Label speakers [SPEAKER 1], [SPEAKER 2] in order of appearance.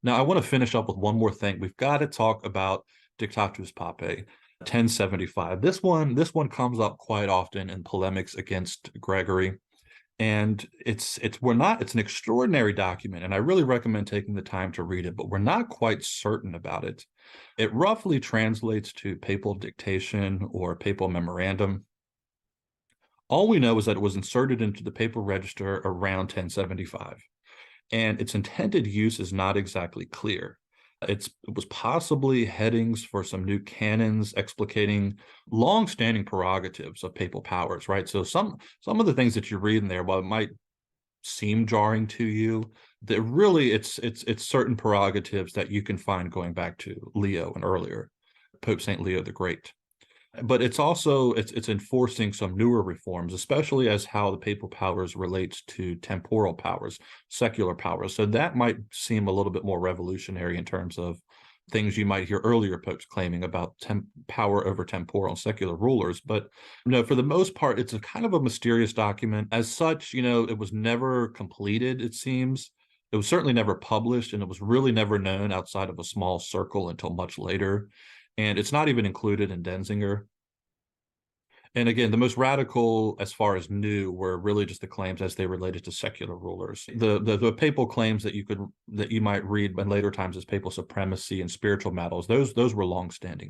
[SPEAKER 1] Now, I want to finish up with one more thing. We've got to talk about Dictatus Papae, 1075. This one comes up quite often in polemics against Gregory. And it's an extraordinary document, and I really recommend taking the time to read it, but we're not quite certain about it. It roughly translates to papal dictation or papal memorandum. All we know is that it was inserted into the papal register around 1075, and its intended use is not exactly clear. It was possibly headings for some new canons explicating long-standing prerogatives of papal powers, right? So some of the things that you read in there, while it might seem jarring to you, that really it's certain prerogatives that you can find going back to Leo and earlier, Pope Saint Leo the Great. But it's also it's enforcing some newer reforms, especially as how the papal powers relates to temporal powers, secular powers. So that might seem a little bit more revolutionary in terms of things you might hear earlier popes claiming about power over temporal and secular rulers. But for the most part, it's a kind of a mysterious document. As such, it was never completed, it seems. It was certainly never published, and it was really never known outside of a small circle until much later. And it's not even included in Denzinger. And again, the most radical, as far as new, were really just the claims as they related to secular rulers. The papal claims that you might read in later times as papal supremacy and spiritual battles, those were longstanding.